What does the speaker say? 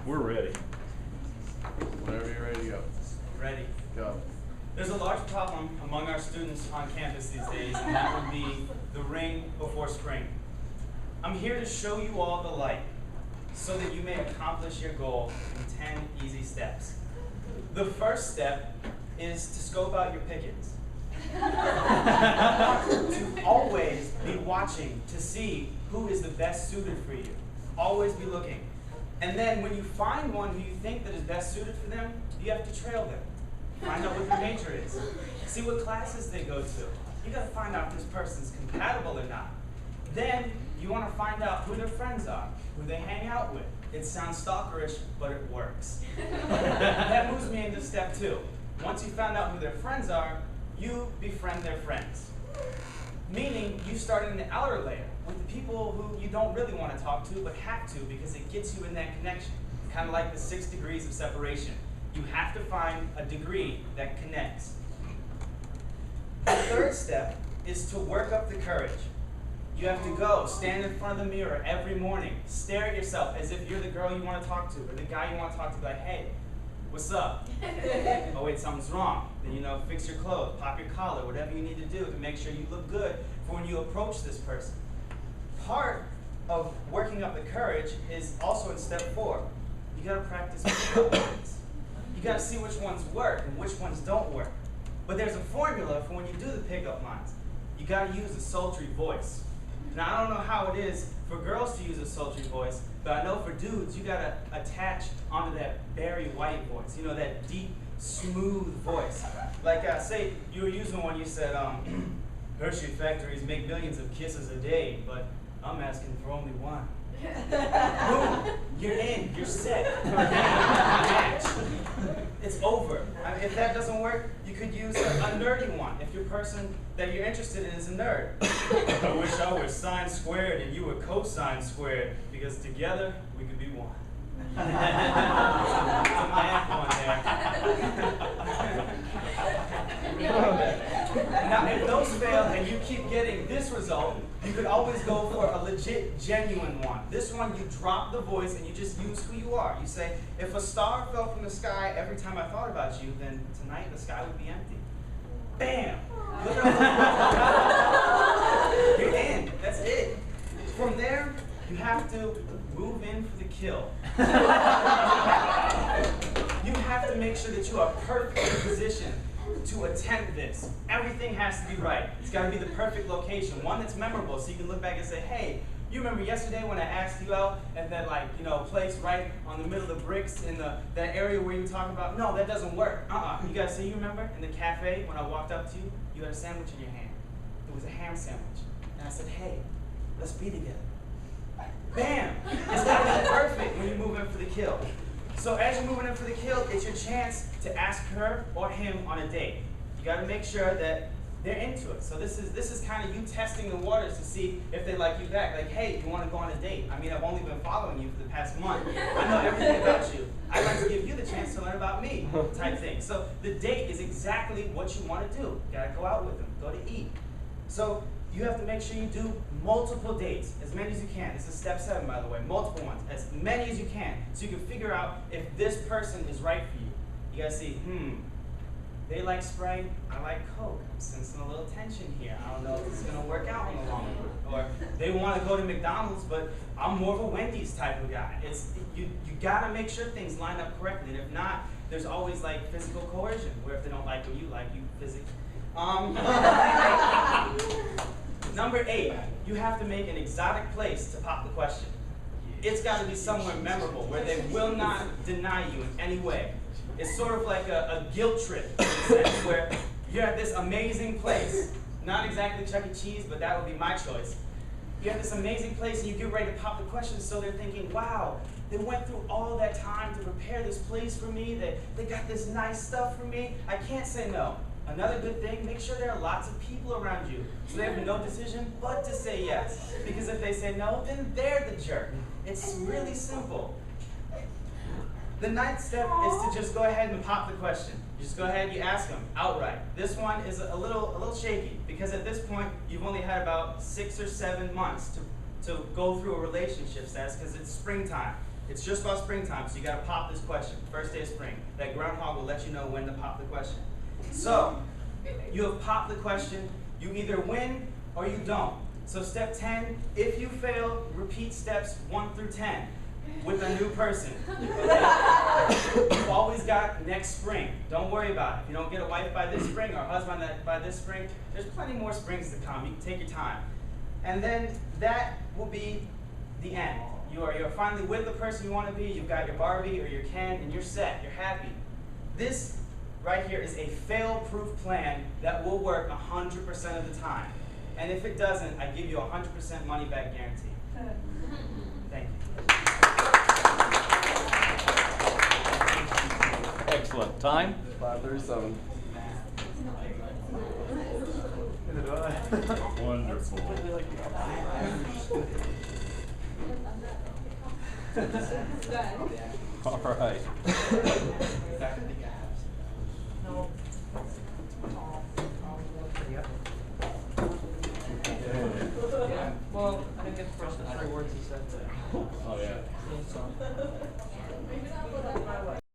We're ready. Whenever you're ready to go. Ready. Go. There's a large problem among our students on campus these days, and that would be the ring before spring. I'm here to show you all the light so that you may accomplish your goal in 10 easy steps. The first step is to scope out your pickings. To always be watching to see who is the best suited for you. Always be looking. And then when you find one who you think that is best suited for them, you have to trail them. Find out what their major is. See what classes they go to. You gotta find out if this person's compatible or not. Then you wanna find out who their friends are, who they hang out with. It sounds stalkerish, but it works. That moves me into step 2. Once you found out who their friends are, you befriend their friends. Meaning you start in the outer layer with the people who you don't really want to talk to, but have to because it gets you in that connection. Kind of like the 6 degrees of separation. You have to find a degree that connects. The third step is to work up the courage. You have to go, stand in front of the mirror every morning, stare at yourself as if you're the girl you want to talk to, or the guy you want to talk to, like, hey, what's up? Oh wait, something's wrong. Then, fix your clothes, pop your collar, whatever you need to do to make sure you look good for when you approach this person. Part of working up the courage is also in step 4. You gotta practice pickup lines. You gotta see which ones work and which ones don't work. But there's a formula for when you do the pickup lines. You gotta use a sultry voice. Now, I don't know how it is for girls to use a sultry voice, but I know for dudes, you gotta attach onto that Barry White voice, that deep, smooth voice. Like, say you were using one, you said, Hershey factories make millions of kisses a day, but I'm asking for only one. Boom, you're in, you're set, match. It's over. If that doesn't work, you could use a nerdy one. If your person that you're interested in is a nerd. I wish I was sine squared and you were cosine squared, because together we could be one. That's my there. Now, if those fail and you keep getting this result, you could always go for a legit, genuine one. This one, you drop the voice and you just use who you are. You say, if a star fell from the sky every time I thought about you, then tonight the sky would be empty. Bam! You're in. That's it. From there, you have to move in for the kill. You have to make sure that you are perfectly positioned to attempt this. Everything has to be right. It's got to be the perfect location, one that's memorable, so you can look back and say, hey, you remember yesterday when I asked you out at that place right on the middle of the bricks in that area where you were talking about? No, that doesn't work. You got to say, you remember in the cafe when I walked up to you, you had a sandwich in your hand. It was a ham sandwich. And I said, hey, let's be together. Bam! It's got to be perfect when you move in for the kill. So as you're moving in for the kill, it's your chance to ask her or him on a date. You got to make sure that they're into it. So this is kind of you testing the waters to see if they like you back. Like, hey, you want to go on a date? I mean, I've only been following you for the past month. I know everything about you. I'd like to give you the chance to learn about me, type thing. So the date is exactly what you want to do. You got to go out with them, go to eat. So you have to make sure you do multiple dates, as many as you can. This is step 7, by the way, multiple ones, as many as you can, so you can figure out if this person is right for you. You gotta see, they like Sprite, I like Coke. I'm sensing a little tension here. I don't know if this is gonna work out in the long run. Or they wanna go to McDonald's, but I'm more of a Wendy's type of guy. You gotta make sure things line up correctly, and if not, there's always like physical coercion, where if they don't like what you like, you physically. Number 8, you have to make an exotic place to pop the question. It's got to be somewhere memorable where they will not deny you in any way. It's sort of like a guilt trip in a sense, where you're at this amazing place. Not exactly Chuck E. Cheese, but that would be my choice. You're at this amazing place and you get ready to pop the question, so they're thinking, wow, they went through all that time to prepare this place for me. They got this nice stuff for me. I can't say no. Another good thing, make sure there are lots of people around you, so they have no decision but to say yes. Because if they say no, then they're the jerk. It's really simple. The 9th step is to just go ahead and pop the question. Just go ahead, you ask them outright. This one is a little shaky, because at this point, you've only had about 6 or 7 months to go through a relationship status, because it's springtime. It's just about springtime, so you gotta pop this question. First day of spring. That groundhog will let you know when to pop the question. So, you have popped the question, you either win or you don't. So step 10, if you fail, repeat steps 1 through 10 with a new person. Okay? You've always got next spring. Don't worry about it. If you don't get a wife by this spring or a husband by this spring, there's plenty more springs to come. You can take your time. And then that will be the end. You're finally with the person you want to be. You've got your Barbie or your Ken, and you're set. You're happy. This right here is a fail-proof plan that will work 100% of the time. And if it doesn't, I give you 100% money-back guarantee. Thank you. Excellent. Time? 5:37. Wonderful. All right. Well, I didn't get the first 3 words he said there. Oh, yeah.